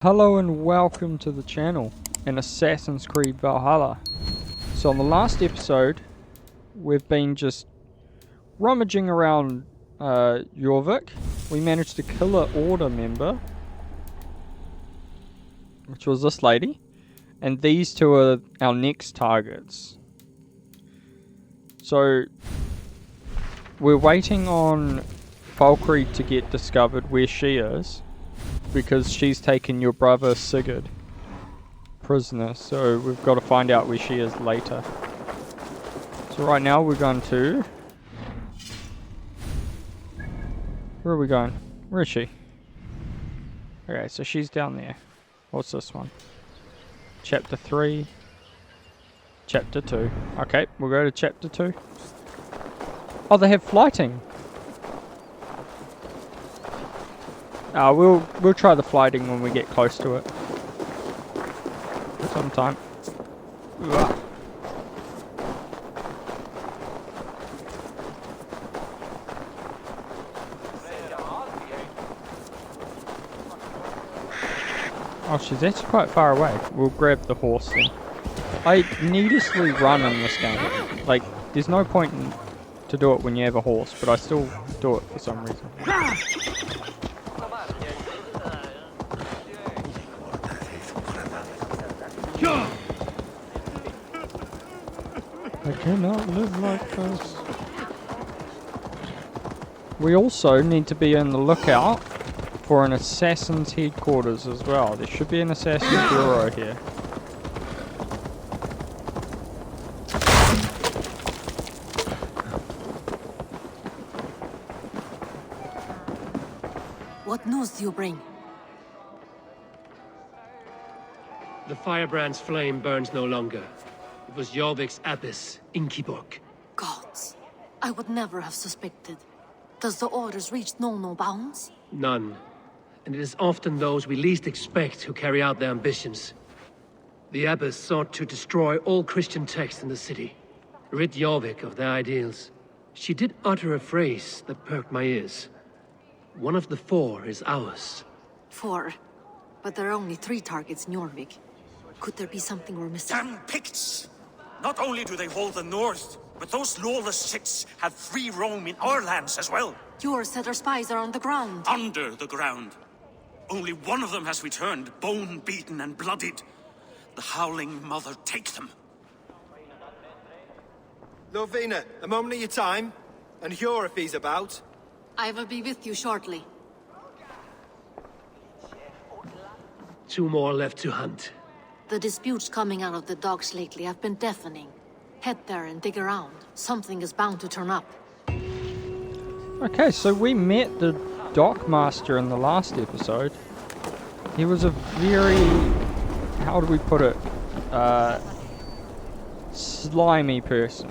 Hello and welcome to the channel in Assassin's Creed Valhalla. So on the last episode, we've been just rummaging around Jorvik. We managed to kill an Order member, which was this lady, and these two are our next targets. So we're waiting on Valkyrie to get discovered where she is, because she's taken your brother Sigurd prisoner, so we've got to find out where she is later. So right now we're going to... Where are we going? Where is she? Okay, so she's down there. What's this one? Chapter 3. Chapter 2. Okay, we'll go to Chapter 2. Oh, they have flighting! We'll try the flighting when we get close to it. Sometime. Ugh. Oh, she's actually quite far away. We'll grab the horse then. I needlessly run in this game. Like, there's no point to do it when you have a horse, but I still do it for some reason. I cannot live like this. We also need to be on the lookout for an assassin's headquarters as well. There should be an assassin's bureau here. What news do you bring? The firebrand's flame burns no longer. It was Jorvik's abbess, Inkiborg. Gods, I would never have suspected. Does the orders reach no bounds? None. And it is often those we least expect who carry out their ambitions. The abbess sought to destroy all Christian texts in the city, rid Jorvik of their ideals. She did utter a phrase that perked my ears. One of the 4 is ours. 4? But there are only 3 targets in Jorvik. Could there be something we're missing? Damn Picts! Not only do they hold the north, but those lawless Siths have free roam in our lands as well. Your said our spies are on the ground. Under the ground. Only one of them has returned, bone-beaten and bloodied. The Howling Mother take them. Lovina, a moment of your time, and Hjor if he's about. I will be with you shortly. 2 more left to hunt. The disputes coming out of the docks lately have been deafening. Head there and dig around. Something is bound to turn up. Okay, so we met the dockmaster in the last episode. He was a very... how do we put it? Slimy person.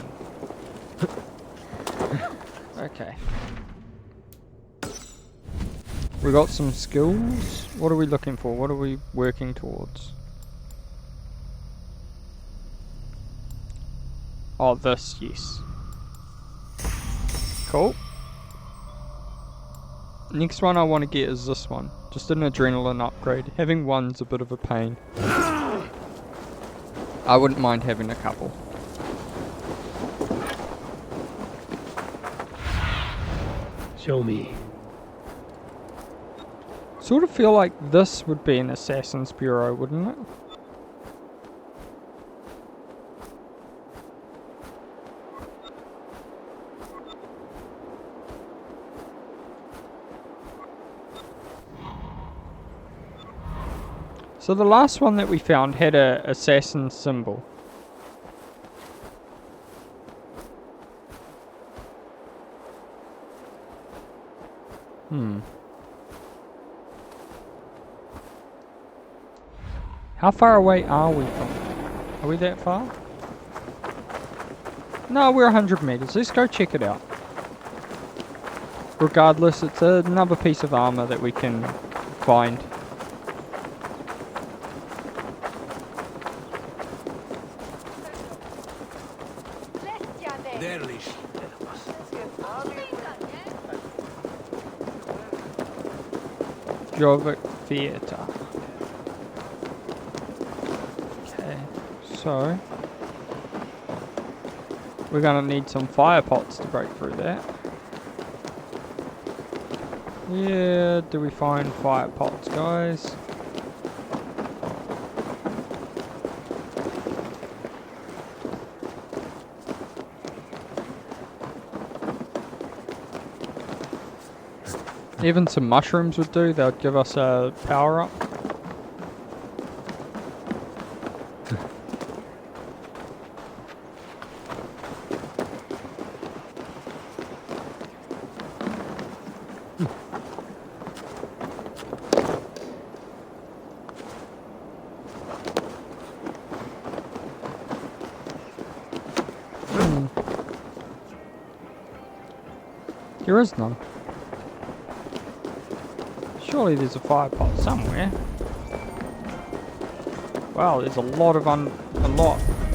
Okay. We got some skills. What are we looking for? What are we working towards? Oh, this, yes. Cool. Next one I want to get is this one. Just an adrenaline upgrade. Having one's a bit of a pain. I wouldn't mind having a couple. Show me. Sort of feel like this would be an assassin's bureau, wouldn't it? So the last one that we found had a assassin symbol. How far away are we from it? Are we that far? No, we're 100 meters. Let's go check it out. Regardless, it's another piece of armor that we can find. Jorvik Theatre. So we're gonna need some fire pots to break through that. Yeah, do we find fire pots, guys? Even some mushrooms would do, they'd give us a power up. There is none. Surely there's a fire pot somewhere. Wow, there's a lot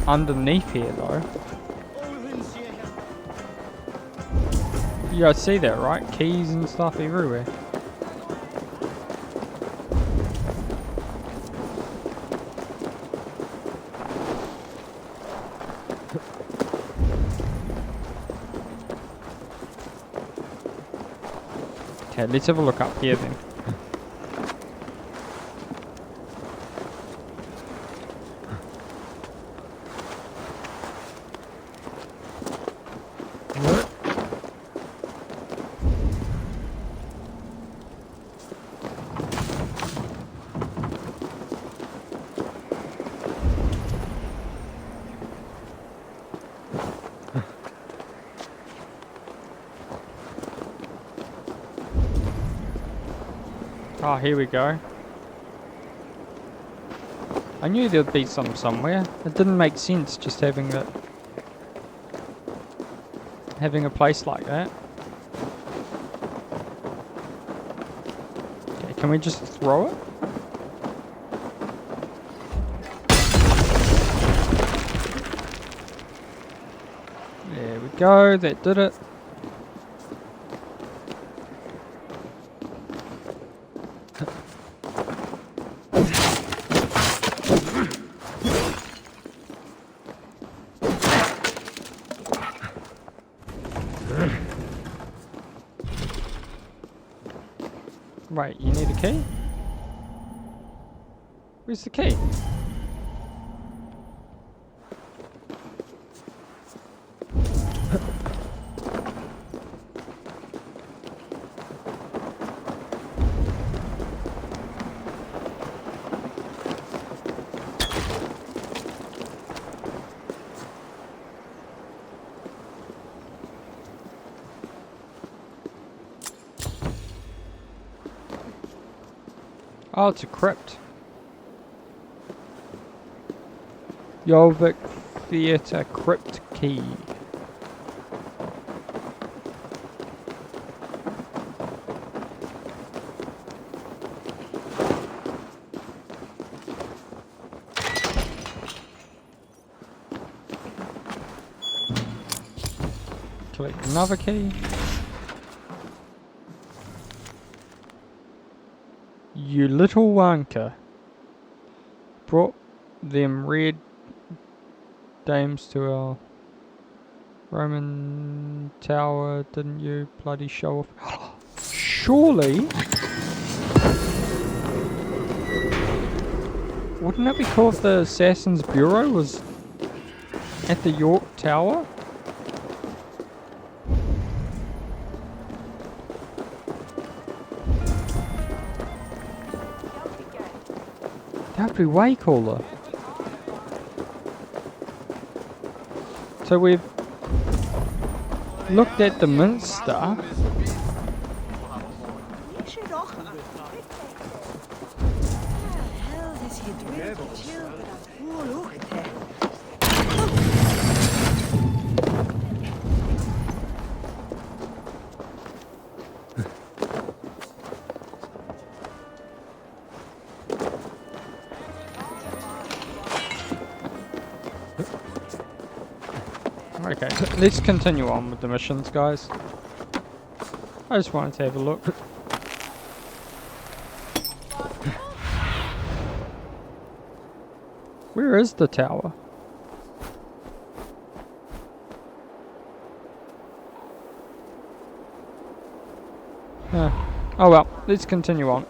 underneath here though. You guys see that, right? Keys and stuff everywhere. Okay, let's have a look up here then. Oh, here we go. I knew there'd be some somewhere. It didn't make sense just having a place like that. Okay, can we just throw it? There we go, that did it. Right, you need a key? Where's the key? Oh, it's a crypt. Yovik Theatre Crypt Key. Collect another key. You little wanker. Brought them red dames to our Roman tower, didn't you? Bloody show off. Surely. Wouldn't it be cool if the Assassin's Bureau was at the York Tower? That'd be way cooler. So we've looked at the Minster. Okay, let's continue on with the missions, guys. I just wanted to have a look. Where is the tower? Oh well, let's continue on.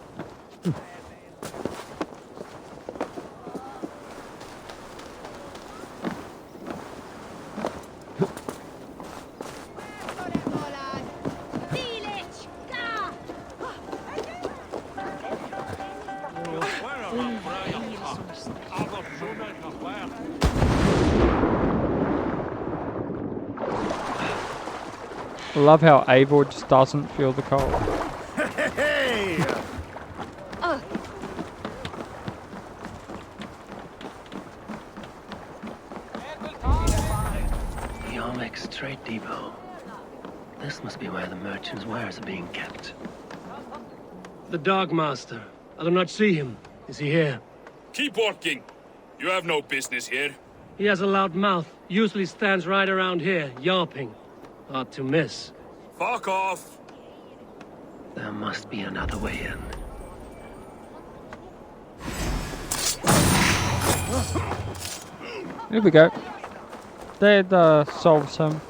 I love how Eivor just doesn't feel the cold. Hey! Yarmek's trade depot. This must be where the merchants' wares are being kept. The Dog Master. I do not see him. Is he here? Keep working. You have no business here. He has a loud mouth. Usually stands right around here, yelping. Hard to miss. Fuck off. There must be another way in. Here we go. That solves him.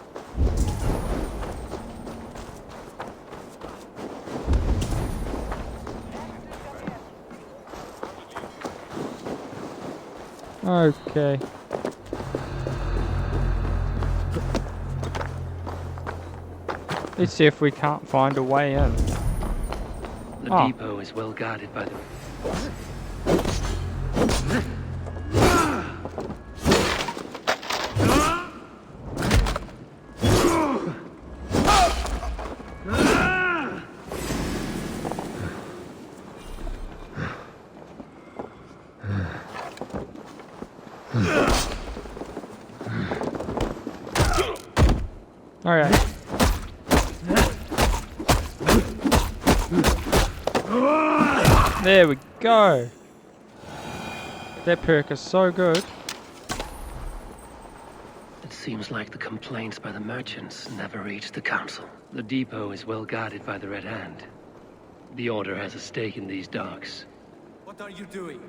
Okay. Let's see if we can't find a way in. The depot is well guarded by the... Alright. There we go. That perk is so good. It seems like the complaints by the merchants never reached the council. The depot is well guarded by the Red Hand. The Order has a stake in these docks. What are you doing?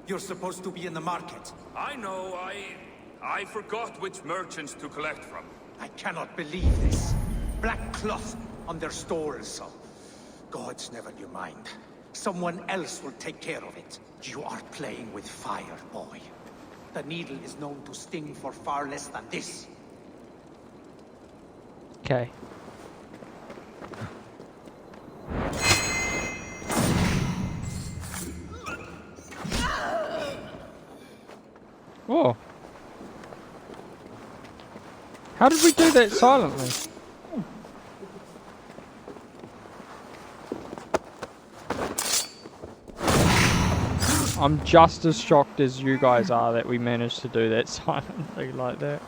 You're supposed to be in the market. I know, I forgot which merchants to collect from. I cannot believe this. Black cloth on their stalls. Gods, never you mind. Someone else will take care of it. You are playing with fire, boy. The needle is known to sting for far less than this. Okay. Oh. How did we do that silently? I'm just as shocked as you guys are that we managed to do that silently like that.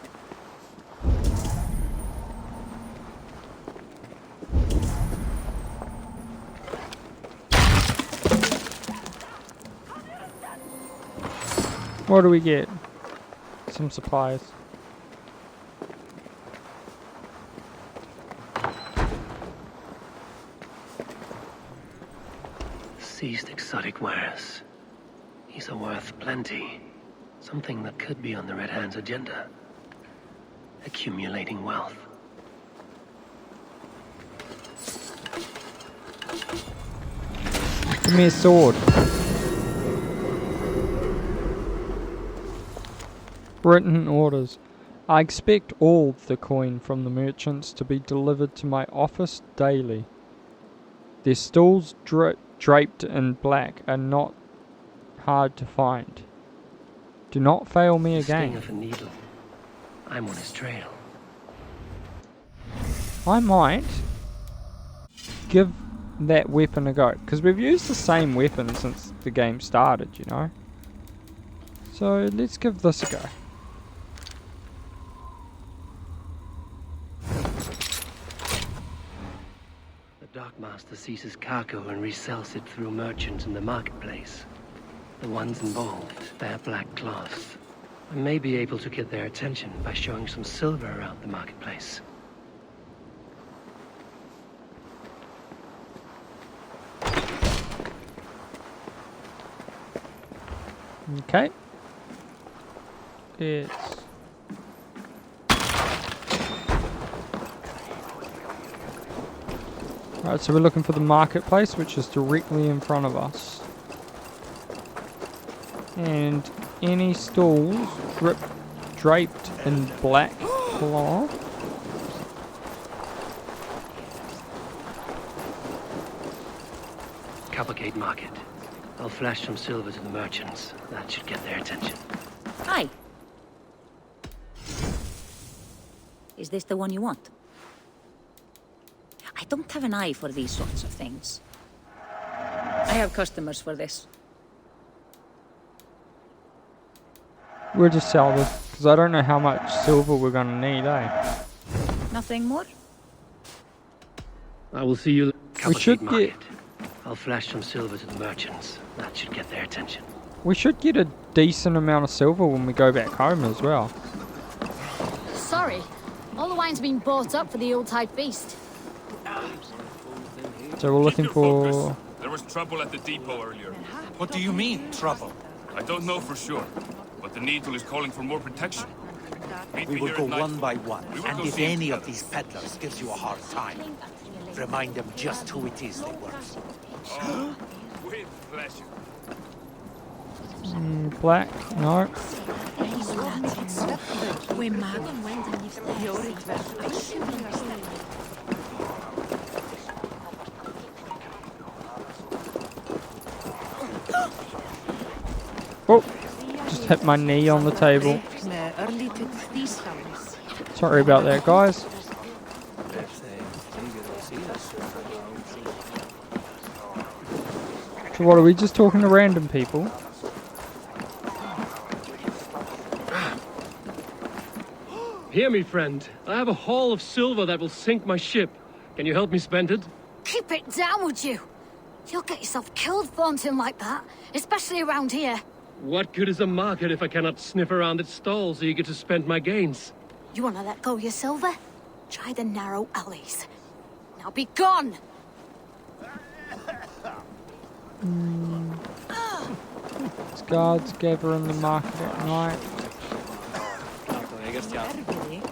What do we get? Some supplies. Seized exotic wares. These are worth plenty. Something that could be on the Red Hand's agenda. Accumulating wealth. Give me a sword. Written orders. I expect all the coin from the merchants to be delivered to my office daily. Their stalls draped in black are not hard to find. Do not fail me again. Sting of a needle. I'm on his trail. I might give that weapon a go, because we've used the same weapon since the game started, you know. So let's give this a go. The Dockmaster seizes cargo and resells it through merchants in the marketplace. The ones involved bear black cloths. I may be able to get their attention by showing some silver around the marketplace. Okay. It's... Alright, so we're looking for the marketplace, which is directly in front of us. And any stalls draped in black cloth. Cavalcade Market. I'll flash some silver to the merchants. That should get their attention. Hi. Is this the one you want? I don't have an eye for these sorts of things. I have customers for this. We'll just sell this, because I don't know how much silver we're going to need, eh? Nothing more? I will see you. We should get... I'll flash some silver to the merchants. That should get their attention. We should get a decent amount of silver when we go back home as well. Sorry, all the wine's been bought up for the Yuletide feast. So we're looking Keep your for... focus. There was trouble at the depot earlier. What do you mean, trouble? I don't know for sure, but the Needle is calling for more protection. Meet We me will here go at one nightfall. by one, We will and go if see him any of together. these peddlers gives you a hard time, remind them just who it is they work for. Oh, with pleasure. Black? No. Oh, just hit my knee on the table. Sorry about that, guys. So what, are we just talking to random people? Hear me, friend. I have a haul of silver that will sink my ship. Can you help me spend it? Keep it down, would you? You'll get yourself killed flaunting like that, especially around here. What good is a market if I cannot sniff around its stalls eager to spend my gains? You want to let go of your silver? Try the narrow alleys. Now be gone! Guards gather in the market at night.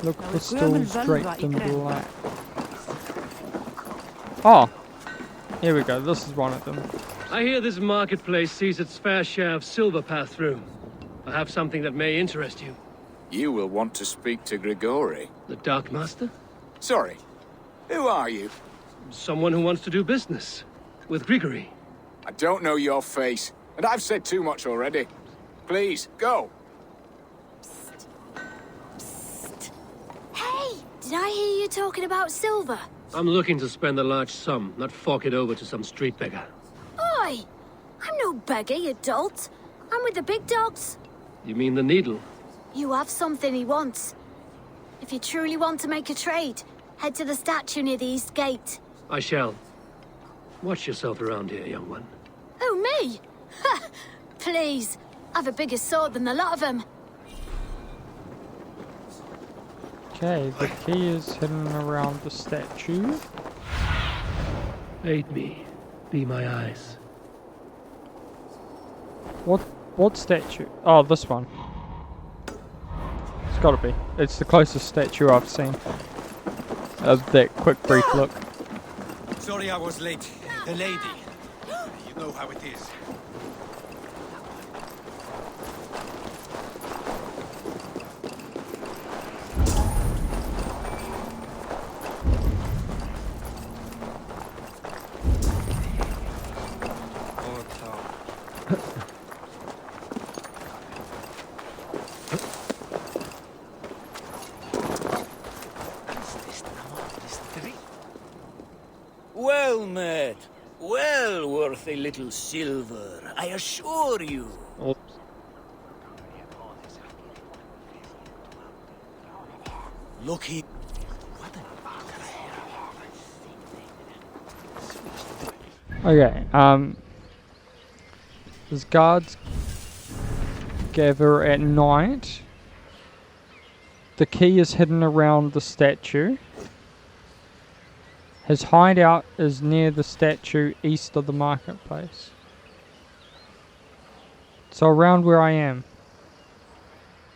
Look for stalls draped in black. Oh! Here we go, this is one of them. I hear this marketplace sees its fair share of silver pass through. I have something that may interest you. You will want to speak to Grigori. The Dark Master? Sorry, who are you? Someone who wants to do business. With Grigory. I don't know your face, and I've said too much already. Please, go. Hey! Did I hear you talking about silver? I'm looking to spend a large sum, not fork it over to some street beggar. Oi! I'm no beggar, you dolt. I'm with the big dogs. You mean the Needle? You have something he wants. If you truly want to make a trade, head to the statue near the east gate. I shall. Watch yourself around here, young one. Oh, me? Ha! Please, I've a bigger sword than the lot of them. Okay, the key is hidden around the statue. Aid me. Be my eyes. What statue? Oh, this one. It's gotta be. It's the closest statue I've seen. Of that quick brief look. Sorry I was late. The lady. You know how it is. Well met. Well worth a little silver, I assure you. Lucky. Okay, there's guards gather at night. The key is hidden around the statue. His hideout is near the statue east of the marketplace. So around where I am.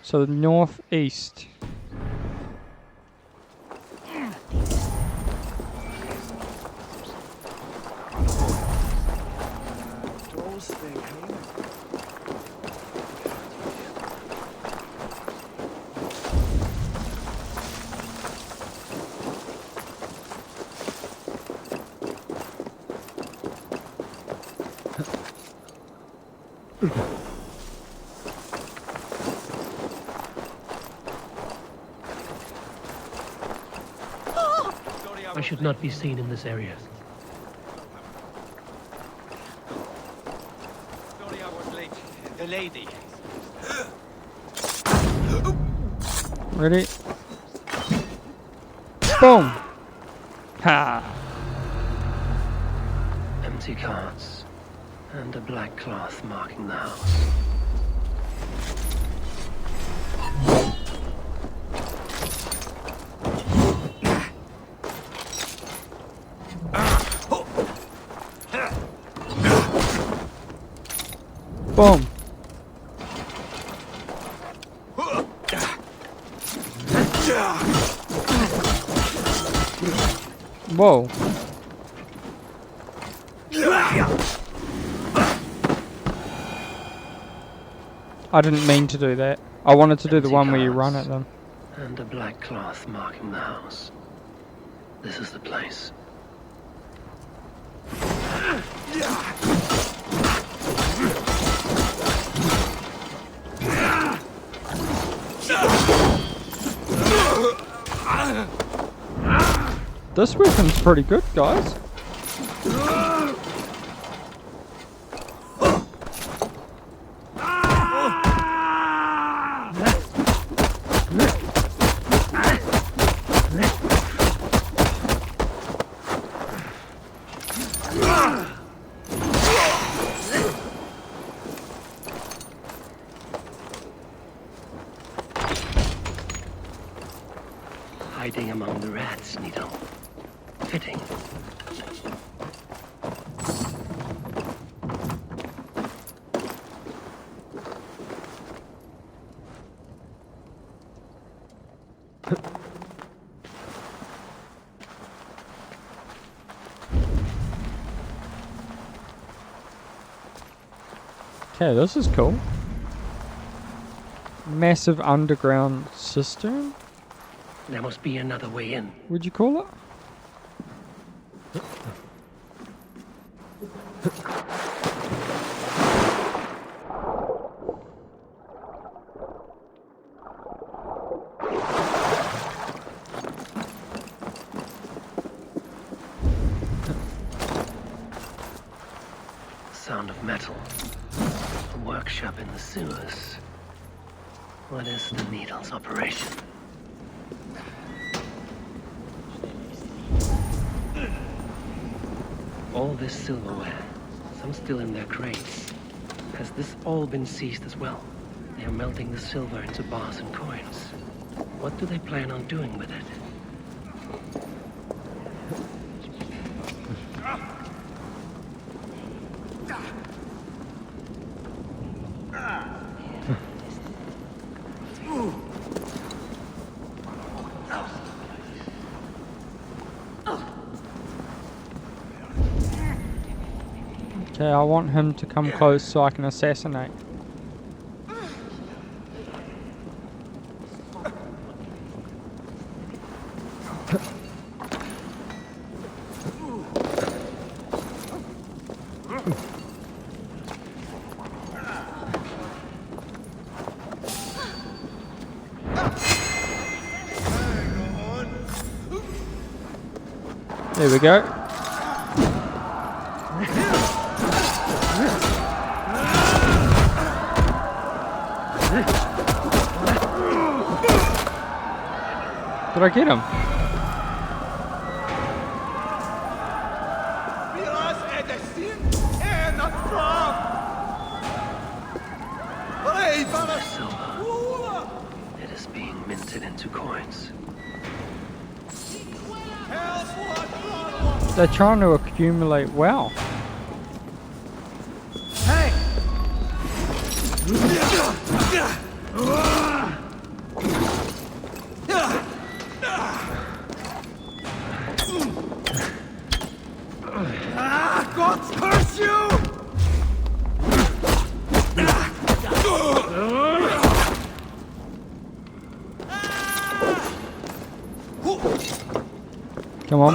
So northeast. I should not be seen in this area. Sorry I was late. The lady. Ready? Boom! Ha! Empty carts. And a black cloth marking the house. Boom! Whoa! I didn't mean to do that. I wanted to do the one where you run at them. And a black cloth marking the house. This is the place. This weapon's pretty good, guys. Hiding among the rats, Needle. Fitting. Okay, this is cool. Massive underground cistern? There must be another way in. Would you call it? Sound of metal. A workshop in the sewers. What is the Needle's operation? All this silverware, some still in their crates. Has this all been seized as well? They are melting the silver into bars and coins. What do they plan on doing with it? Okay, I want him to come close so I can assassinate. There we go. Did I get him? Silver. It is being minted into coins. They're trying to accumulate wealth. Hey! God curse you! Come on.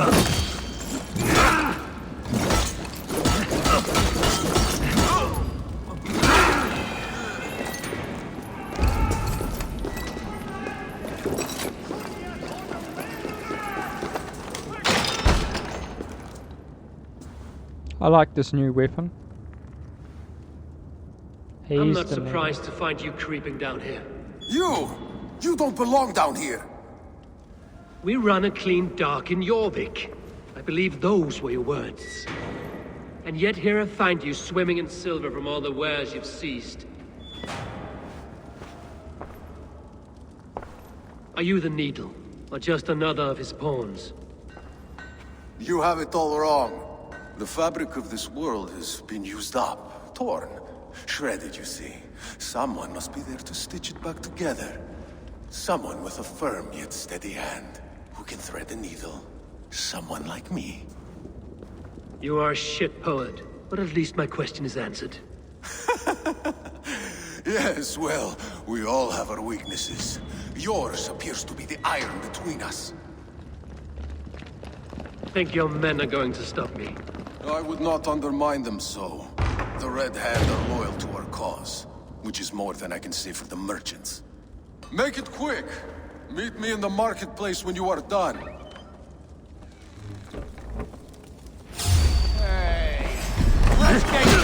I like this new weapon. I'm He's not the surprised to find you creeping down here. You! You don't belong down here! We run a clean dock in Jorvik. I believe those were your words. And yet here I find you swimming in silver from all the wares you've seized. Are you the Needle, or just another of his pawns? You have it all wrong. The fabric of this world has been used up, torn, shredded, you see. Someone must be there to stitch it back together. Someone with a firm yet steady hand, who can thread a needle. Someone like me. You are a shit poet, but at least my question is answered. Yes, well, we all have our weaknesses. Yours appears to be the iron between us. Think your men are going to stop me? I would not undermine them so. The Red Hand are loyal to our cause, which is more than I can say for the merchants. Make it quick! Meet me in the marketplace when you are done. Hey! Let's get you!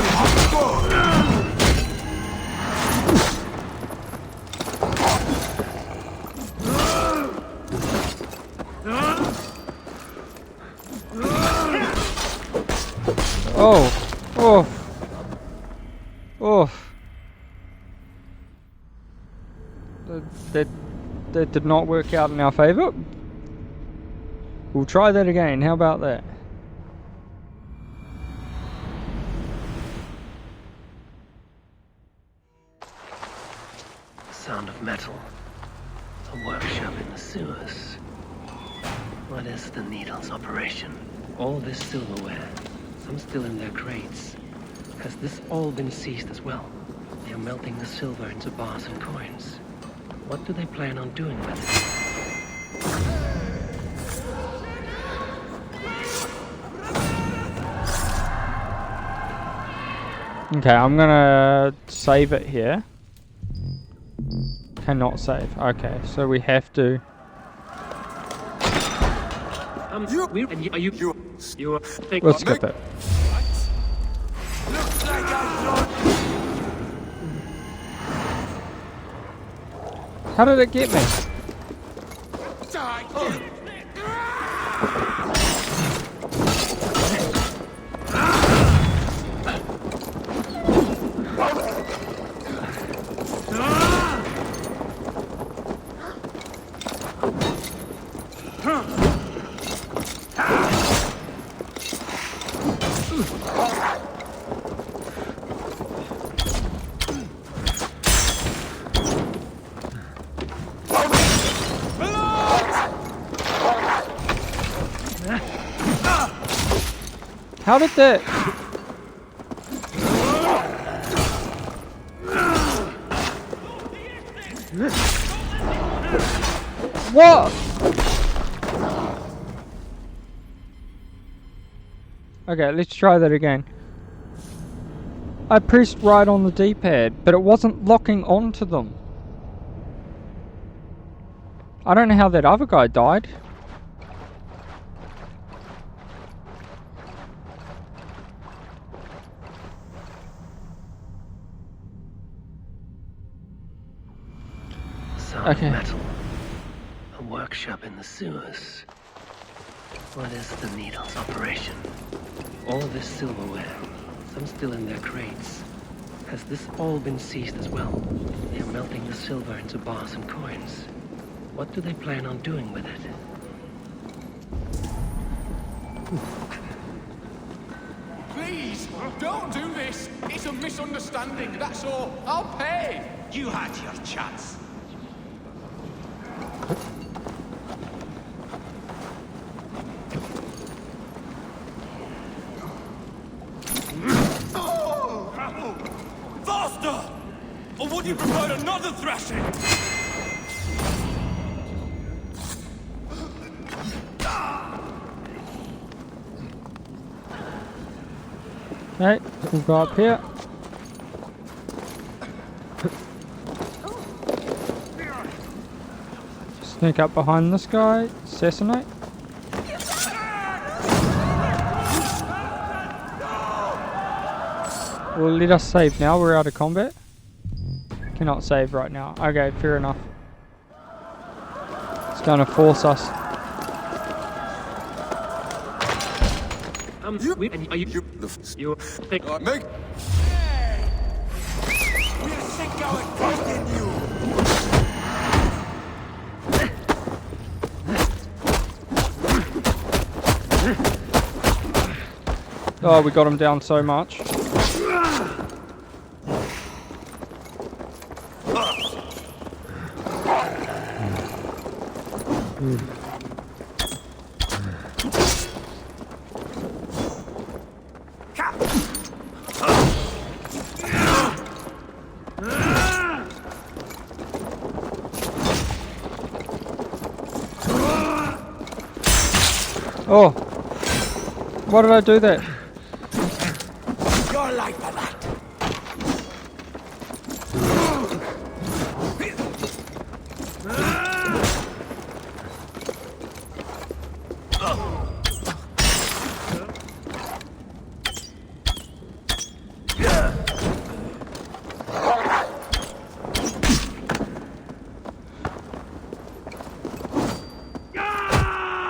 Oh! Oh! Oh! That did not work out in our favor. We'll try that again. How about that? The sound of metal. A workshop in the sewers. What is the Needle's operation? All this silverware. Some still in their crates. Has this all been seized as well? They are melting the silver into bars and coins. What do they plan on doing with it? Okay, I'm gonna save it here. Cannot save. Okay, so we have to. We'll skip it. How did it get me? How did that? What? Okay, let's try that again. I pressed right on the D-pad, but it wasn't locking onto them. I don't know how that other guy died. Okay. Metal. A workshop in the sewers. What is the Needle's operation? All this silverware. Some still in their crates. Has this all been seized as well? They are melting the silver into bars and coins. What do they plan on doing with it? Please, don't do this! It's a misunderstanding, that's all. I'll pay! You had your chance. Faster! Or would you prefer another thrashing? Okay, we'll go up here. Sneak up behind this guy, assassinate. Well, let us save now. We're out of combat. Cannot save right now. Okay, fair enough. It's gonna force us. You Make. We'll sink our trust in you! Oh, we got him down so much. Oh, why did I do that? You're like that.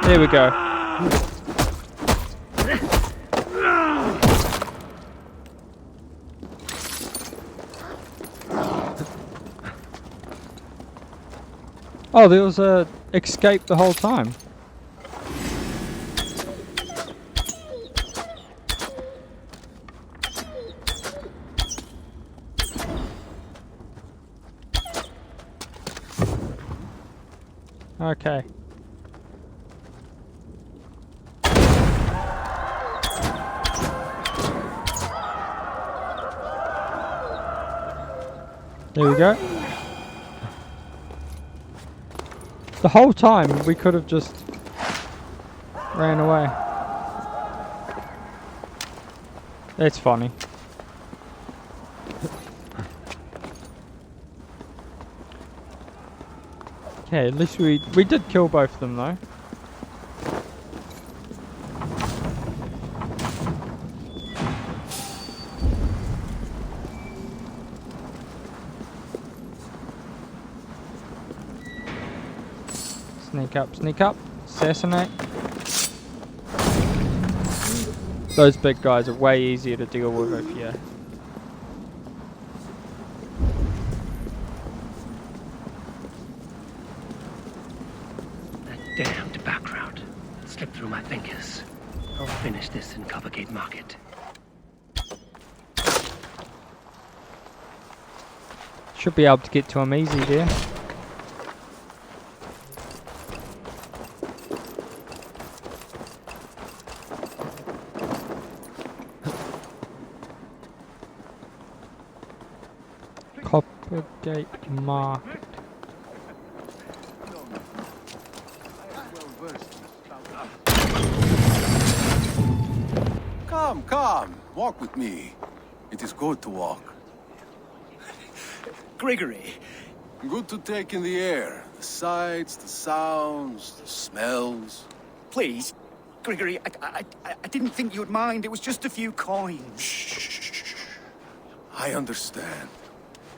There we go. Oh, there was a escape the whole time. Okay. There we go. The whole time we could have just ran away. That's funny. Okay, at least we did kill both of them though. Sneak up, assassinate. Those big guys are way easier to deal with if you... That damned background slipped through my fingers. I'll finish this in Coppergate Market. Should be able to get to him easy there. Coppergate Market. Come, walk with me. It is good to walk. Gregory, Good to take in the air. The sights, the sounds, the smells. please. Gregory, I didn't think you'd mind. It was just a few coins. Shh. I understand.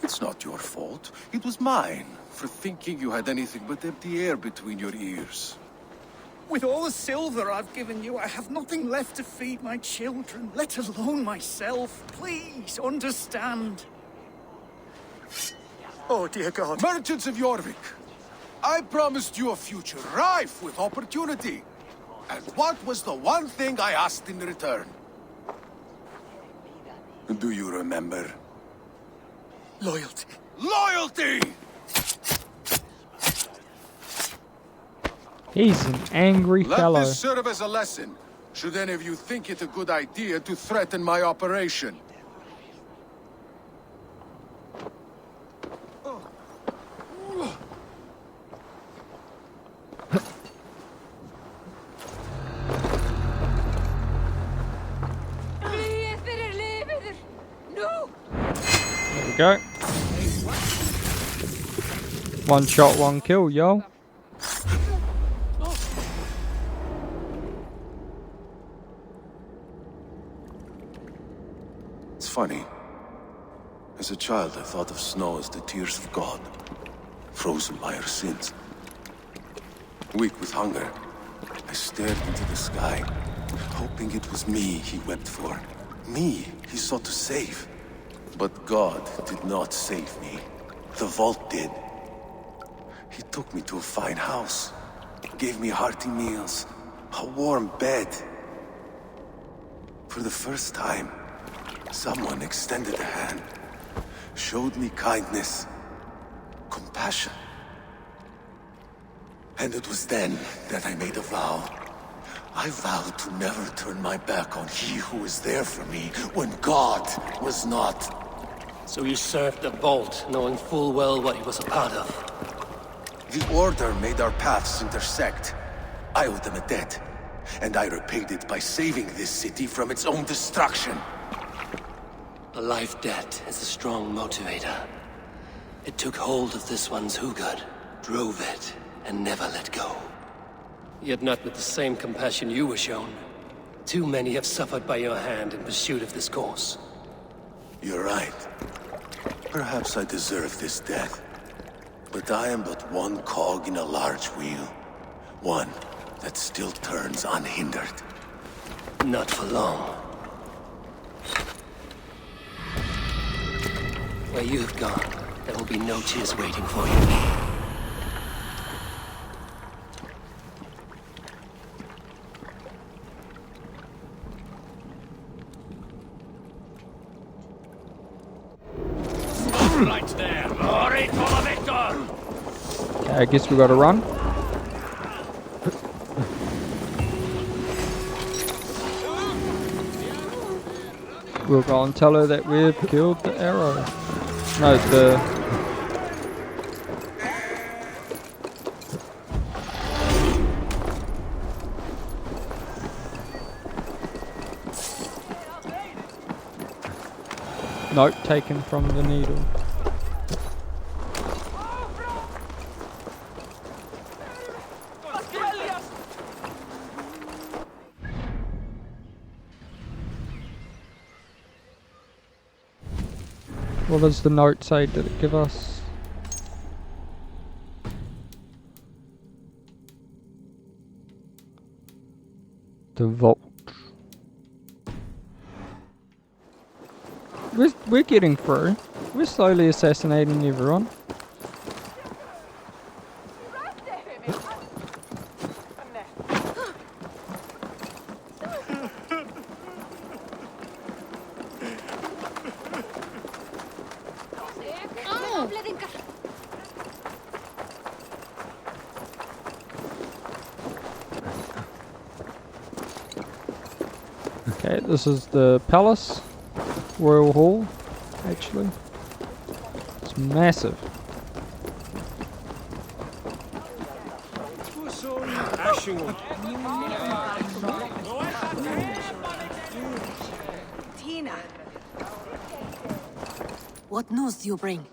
It's not your fault. It was mine for thinking you had anything but empty air between your ears. With all the silver I've given you, I have nothing left to feed my children, let alone myself. Please, understand. Oh, dear God. Merchants of Jorvik, I promised you a future rife with opportunity. And what was the one thing I asked in return? Do you remember? Loyalty. Loyalty! He's an angry Let fellow. this serve as a lesson, should any of you think it a good idea to threaten my operation. There we go. One shot, one kill, yo. It's funny. As a child, I thought of snow as the tears of God, frozen by our sins. Weak with hunger, I stared into the sky, hoping it was me he wept for. Me he sought to save. But God did not save me. The vault did. He took me to a fine house, gave me hearty meals, a warm bed. For the first time, someone extended a hand, showed me kindness, compassion. And it was then that I made a vow. I vowed to never turn my back on he who was there for me when God was not. So you served the Vault, knowing full well what he was a part of. The Order made our paths intersect. I owed them a debt, and I repaid it by saving this city from its own destruction. A life debt is a strong motivator. It took hold of this one's Hugad, drove it, and never let go. Yet not with the same compassion you were shown. Too many have suffered by your hand in pursuit of this cause. You're right. Perhaps I deserve this death. But I am but one cog in a large wheel. One that still turns unhindered. Not for long. Where you have gone, there will be no tears waiting for you. Right there. Glory to the victor! Okay, I guess we gotta run. We'll go and tell her that we've killed the arrow. No, the... Note taken from the needle. What does the note say? Did it give us? The vault. We're getting through. We're slowly assassinating everyone. Okay, this is the palace. Royal Hall, actually. It's massive. Tina. What news do you bring?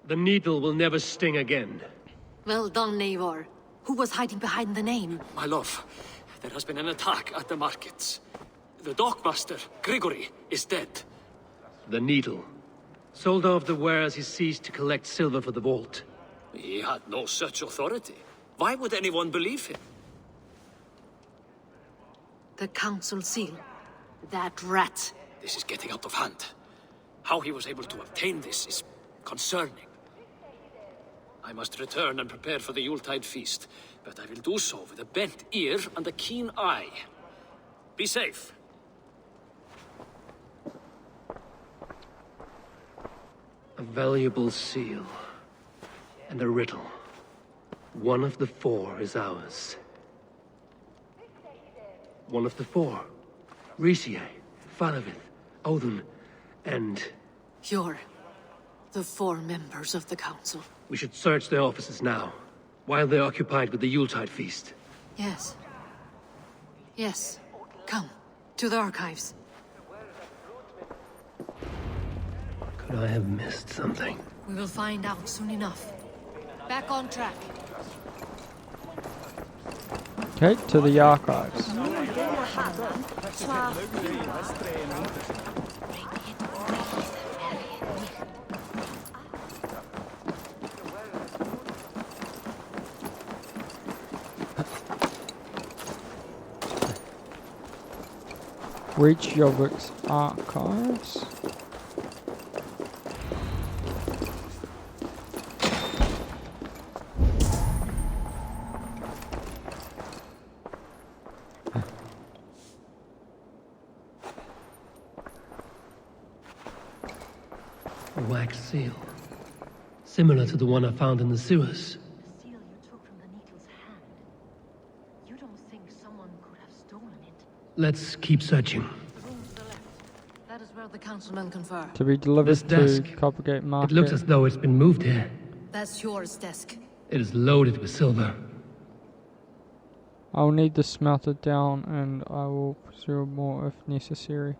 The needle will never sting again. Well done, Eivor. Who was hiding behind the name? My love, there has been an attack at the markets. The dockmaster, Grigory, is dead. The needle. Sold off the wares he ceased to collect silver for the vault. He had no such authority. Why would anyone believe him? The council seal. That rat. This is getting out of hand. How he was able to obtain this is concerning. I must return and prepare for the Yuletide feast, but I will do so with a bent ear and a keen eye. Be safe. A valuable seal. And a riddle. One of the four is ours. One of the four. Risie, Falavith, Odin, and... You're the four members of the council. We should search their offices now, while they're occupied with the Yuletide feast. Yes. Yes. Come, to the archives. Could I have missed something? We will find out soon enough. Back on track. Okay, to the archives. Reykjavik's archives. A wax seal. Similar to the one I found in the sewers. The seal you took from the Needle's hand. You don't think someone could have stolen it? Let's keep searching. The room to the left. That is where the councilmen confer. To be delivered This to desk. Coppergate Market. It looks as though it's been moved here. That's yours, desk. It is loaded with silver. I'll need this smelted down and I will pursue more if necessary.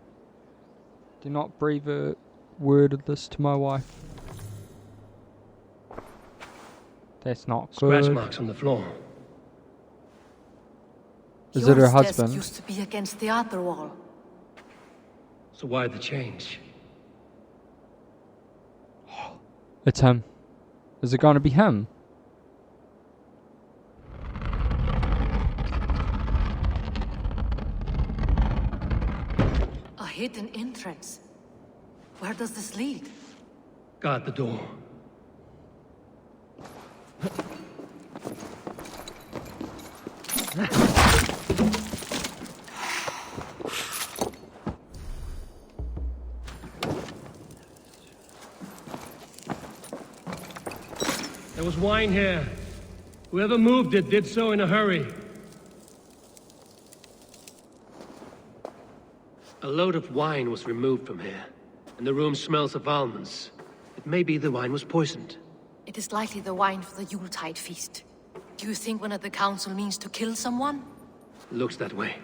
Do not breathe a word of this to my wife. That's not good. Scratch marks on the floor. Is it her Yours desk husband? used to be against the other wall. So why the change? It's him. Is it going to be him? A hidden entrance. Where does this lead? Guard the door. There was wine here. Whoever moved it did so in a hurry. A load of wine was removed from here, and the room smells of almonds. It may be the wine was poisoned. It is likely the wine for the Yuletide feast. Do you think one of the council means to kill someone? Looks that way.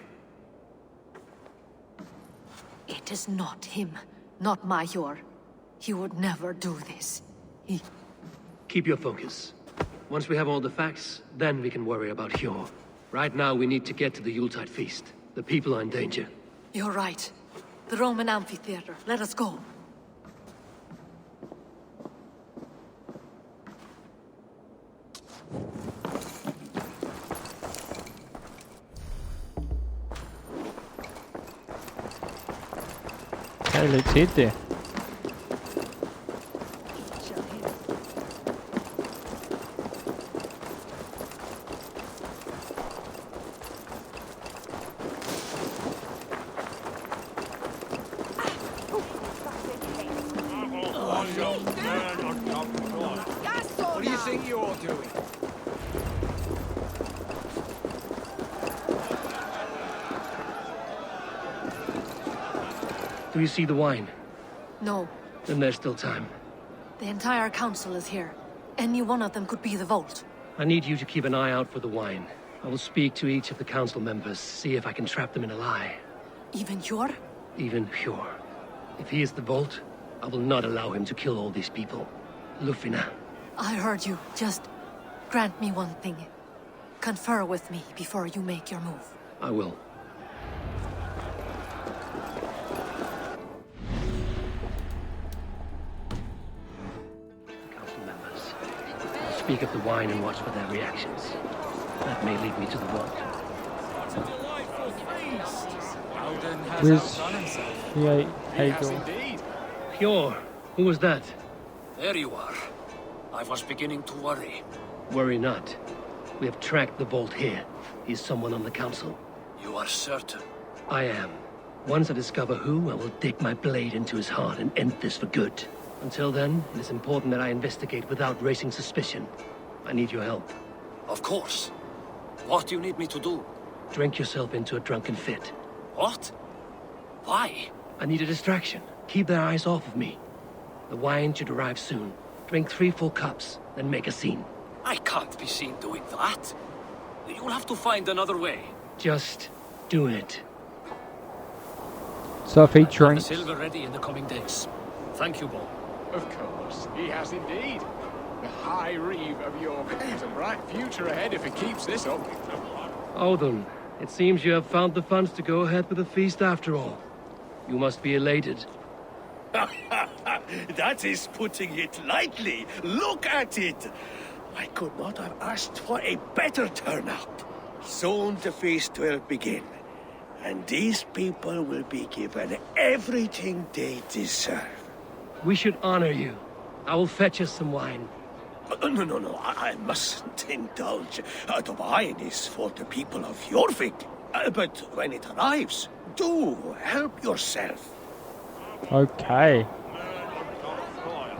It is not him, not Major. He would never do this. He... Keep your focus. Once we have all the facts, then we can worry about Hjor. Right now, we need to get to the Yuletide feast. The people are in danger. You're right. The Roman amphitheater. Let us go. Okay, let's head there. What do you think you're doing? Do you see the wine? No. Then there's still time. The entire council is here. Any one of them could be the vault. I need you to keep an eye out for the wine. I will speak to each of the council members, see if I can trap them in a lie. Even Hjor? Even Hjor. If he is the Vault, I will not allow him to kill all these people. Lufina. I heard you. Just grant me one thing. Confer with me before you make your move. I will. Council members. Speak of the wine and watch for their reactions. That may lead me to the Vault. Where's Hegel? Hjor, who was that? There you are. I was beginning to worry. Worry not. We have tracked the Vault here. He's someone on the council. You are certain? I am. Once I discover who, I will dig my blade into his heart and end this for good. Until then, it is important that I investigate without raising suspicion. I need your help. Of course. What do you need me to do? Drink yourself into a drunken fit. What? Why? I need a distraction. Keep their eyes off of me. The wine should arrive soon. Drink 3 full cups, then make a scene. I can't be seen doing that. You'll have to find another way. Just do it. So if he Have the drinks, silver ready in the coming days. Thank you, Bo. Of course, he has indeed. The High Reeve of York has a bright future ahead if he keeps this up. Odin, it seems you have found the funds to go ahead with the feast after all. You must be elated. That is putting it lightly. Look at it. I could not have asked for a better turnout. Soon the feast will begin. And these people will be given everything they deserve. We should honor you. I will fetch us some wine. No, I mustn't indulge. The wine is for the people of Jorvik. But when it arrives, do help yourself. Okay.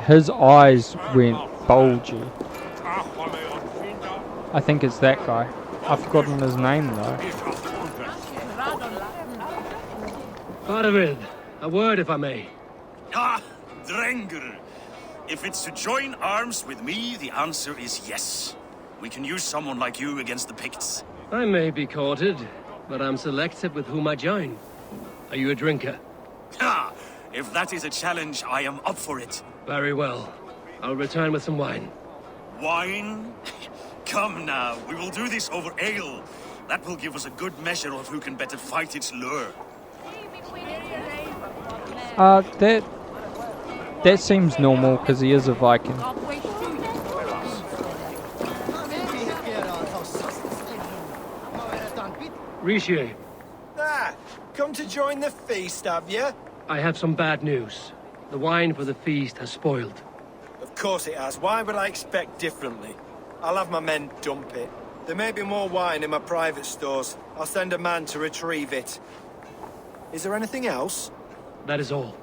His eyes went bulgy. I think it's that guy. I've forgotten his name though. Faravid, a word if I may. Ah, Drenger. If it's to join arms with me, the answer is yes. We can use someone like you against the Picts. I may be courted, but I'm selective with whom I join. Are you a drinker? Ha! If that is a challenge, I am up for it. Very well. I'll return with some wine. Wine? Come now, we will do this over ale. That will give us a good measure of who can better fight its lure. That seems normal because he is a Viking. Rishi, Come to join the feast, have you? I have some bad news. The wine for the feast has spoiled. Of course it has. Why would I expect differently? I'll have my men dump it. There may be more wine in my private stores. I'll send a man to retrieve it. Is there anything else? That is all.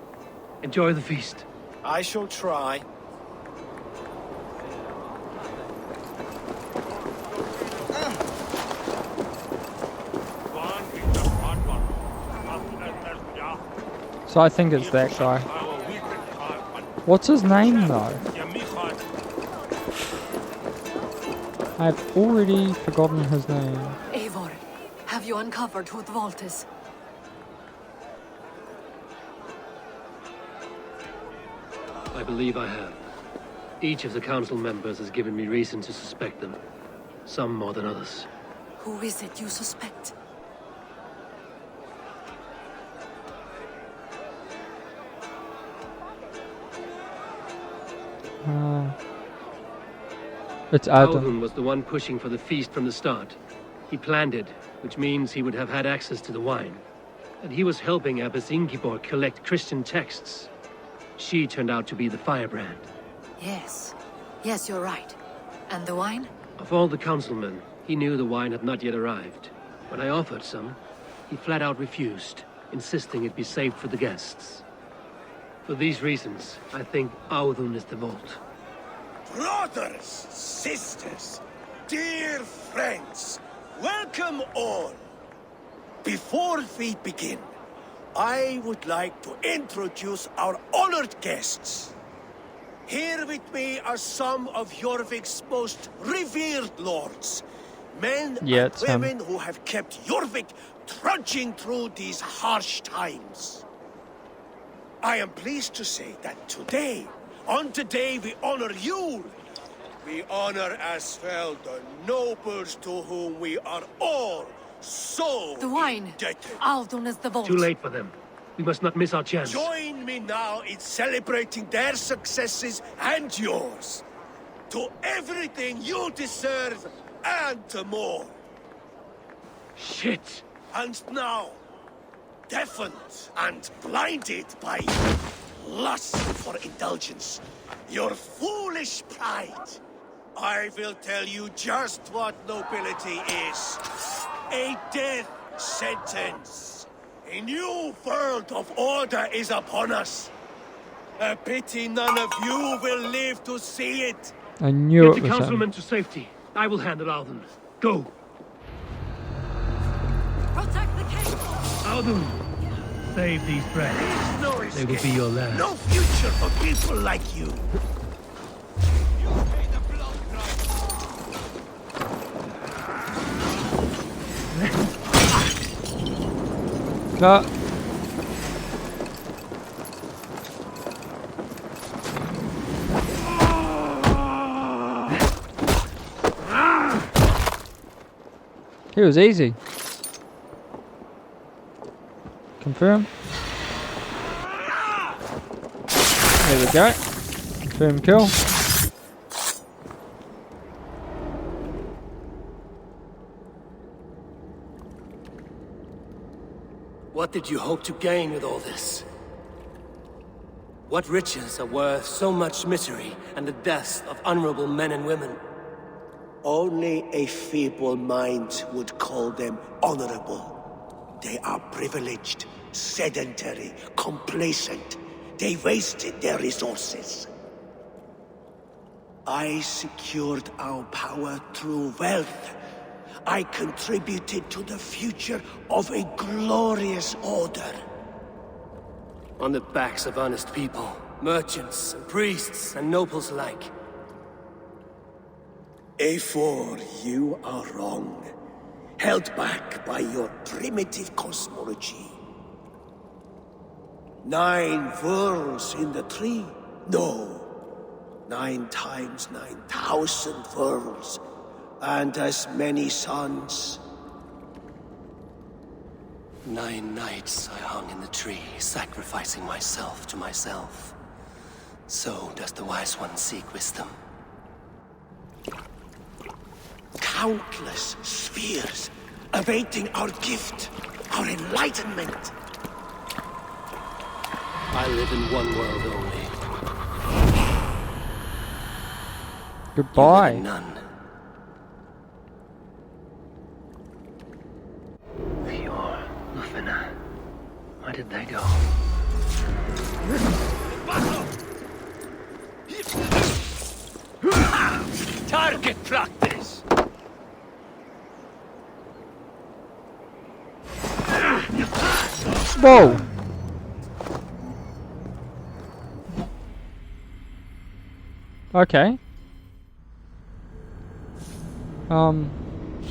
Enjoy the feast. I shall try. So I think it's that guy. What's his name though? I've already forgotten his name. Eivor, have you uncovered who the vault is? I believe I have. Each of the council members has given me reason to suspect them. Some more than others. Who is it you suspect? It's Adam. Alvin was the one pushing for the feast from the start. He planned it, which means he would have had access to the wine. And he was helping Abbess Ingeborg collect Christian texts. She turned out to be the firebrand. Yes. Yes, you're right. And the wine? Of all the councilmen, he knew the wine had not yet arrived. When I offered some, he flat out refused, insisting it be saved for the guests. For these reasons, I think Audun is the vault. Brothers, sisters, dear friends, welcome all. Before we begin, I would like to introduce our honored guests. Here with me are some of Jorvik's most revered lords, men and women who have kept Jorvik trudging through these harsh times. I am pleased to say that today, on today we honor you. We honor as well the nobles to whom we are all so the wine. indebted. Audun is the vault. Too late for them. We must not miss our chance. Join me now in celebrating their successes and yours. To everything you deserve and more. Shit! And now, deafened and blinded by lust for indulgence, your foolish pride, I will tell you just what nobility is. A death sentence. A new world of order is upon us. A pity none of you will live to see it. I knew Get it the was councilmen him. to safety. I will handle Audun. Go! Protect the king! Audun! Save these friends. No They will be your last. No future for people like you. No. It was easy. Confirm. There we go. Confirm kill. What did you hope to gain with all this? What riches are worth so much misery and the deaths of honorable men and women? Only a feeble mind would call them honorable. They are privileged, sedentary, complacent. They wasted their resources. I secured our power through wealth. I contributed to the future of a glorious order. On the backs of honest people, merchants and priests and nobles alike. Eivor, you are wrong. Held back by your primitive cosmology. 9 worlds in the tree? No. 9 times 9,000 worlds. And as many suns. 9 nights I hung in the tree, sacrificing myself to myself. So does the Wise One seek wisdom. Countless spheres, awaiting our gift, our enlightenment. I live in one world only. Goodbye. You live in none. Fior, Lufina. Where did they go? Target practice! Whoa! Okay.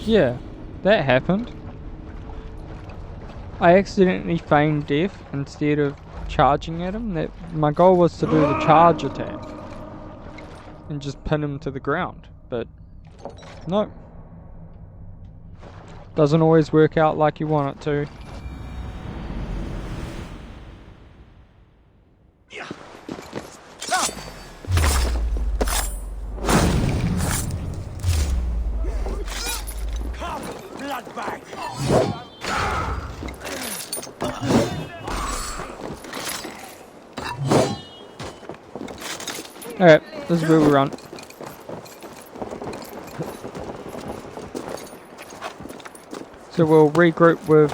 Yeah, that happened. I accidentally feigned death instead of charging at him. My goal was to do the charge attack and just pin him to the ground, but no. Doesn't always work out like you want it to. Alright, this is where we run. So we'll regroup with...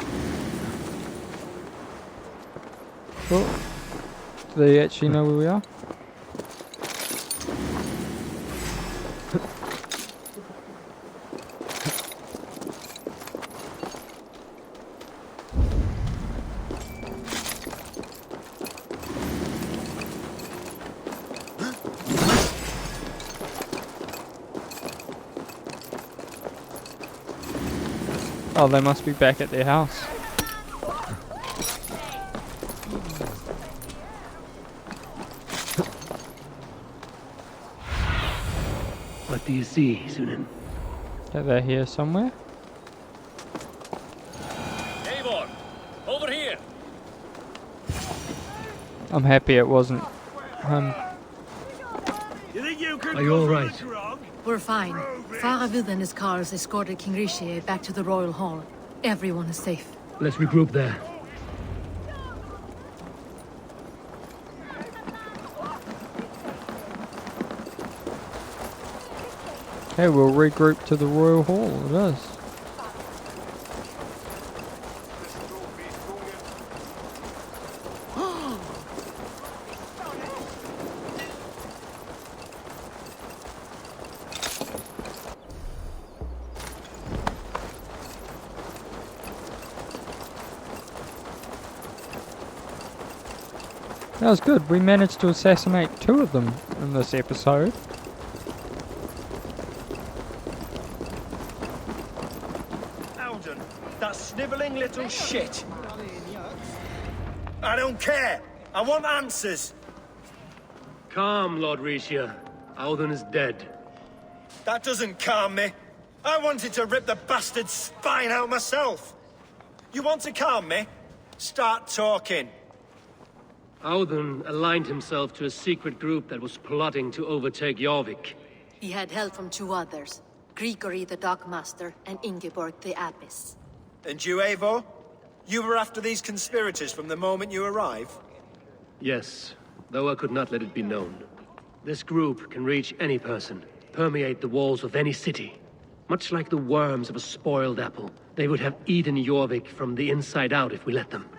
Oh, do they actually know where we are? Oh, they must be back at their house. What do you see, Sunan? Okay, they're here somewhere. Eivor, over here! I'm happy it wasn't him. Are you alright? We're fine. Faravid and his cars escorted King Rishi back to the Royal Hall. Everyone is safe. Let's regroup there. Okay, we'll regroup to the Royal Hall. It is. That was good. We managed to assassinate 2 of them in this episode. Alden, that snivelling little shit. I don't care. I want answers. Calm, Lord Rishia. Alden is dead. That doesn't calm me. I wanted to rip the bastard's spine out myself. You want to calm me? Start talking. Audun aligned himself to a secret group that was plotting to overtake Jorvik. He had help from 2 others. Grigory the Dockmaster and Ingeborg the Abbess. And you, Eivor? You were after these conspirators from the moment you arrived? Yes, though I could not let it be known. This group can reach any person, permeate the walls of any city. Much like the worms of a spoiled apple, they would have eaten Jorvik from the inside out if we let them.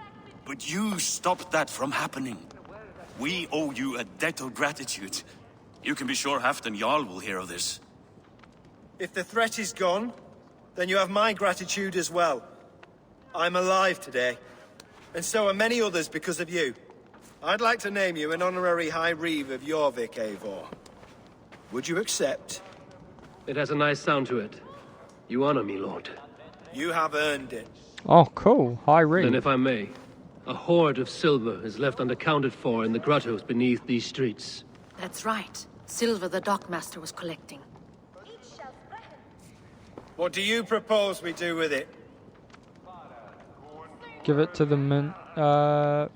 But you stopped that from happening. We owe you a debt of gratitude. You can be sure Halfdan Jarl will hear of this. If the threat is gone, then you have my gratitude as well. I'm alive today, and so are many others because of you. I'd like to name you an honorary High Reeve of Jorvik, Eivor. Would you accept? It has a nice sound to it. You honor me, Lord. You have earned it. Oh, cool. High Reeve. Then if I may, a hoard of silver is left unaccounted for in the grottos beneath these streets. That's right. Silver the dockmaster was collecting. What do you propose we do with it? Give it to the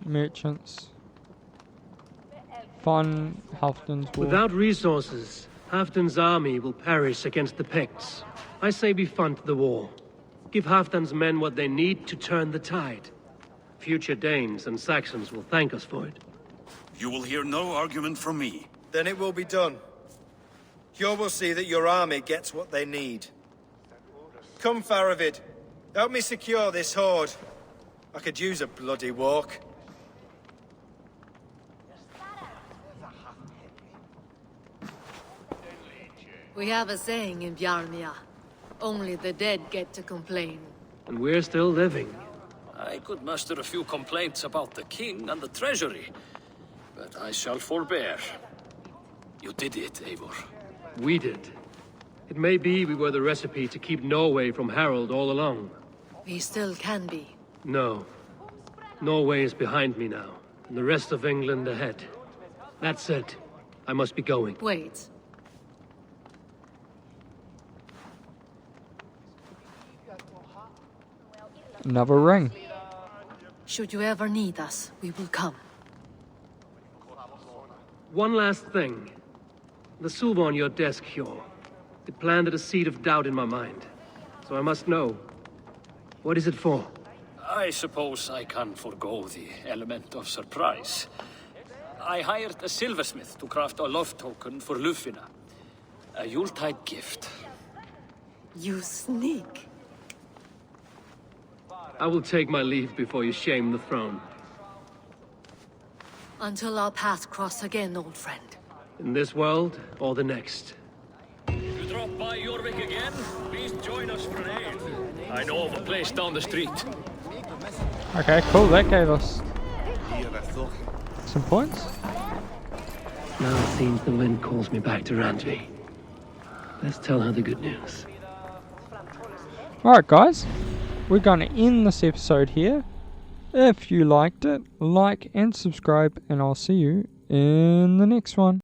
merchants. Fund Halfdan's war. Without resources, Halfdan's army will perish against the Picts. I say we fund the war. Give Halfdan's men what they need to turn the tide. Future Danes and Saxons will thank us for it. You will hear no argument from me. Then it will be done. You will see that your army gets what they need. Come, Faravid. Help me secure this hoard. I could use a bloody walk. We have a saying in Bjarmia. Only the dead get to complain. And we're still living. I could muster a few complaints about the king and the treasury, but I shall forbear. You did it, Eivor. We did. It may be we were the recipe to keep Norway from Harold all along. We still can be. No. Norway is behind me now, and the rest of England ahead. That said, I must be going. Wait. Another ring. Should you ever need us, we will come. One last thing. The silver on your desk, Hjor. It planted a seed of doubt in my mind. So I must know. What is it for? I suppose I can forgo the element of surprise. I hired a silversmith to craft a love token for Lufina. A Yuletide gift. You sneak. I will take my leave before you shame the throne. Until our paths cross again, old friend. In this world, or the next. If you drop by Jorvik again, please join us for an aid. I know of a place down the street. Okay, cool. That gave us some points. Now it seems the wind calls me back to Randvi. Let's tell her the good news. Alright guys, we're going to end this episode here. If you liked it, like and subscribe, and I'll see you in the next one.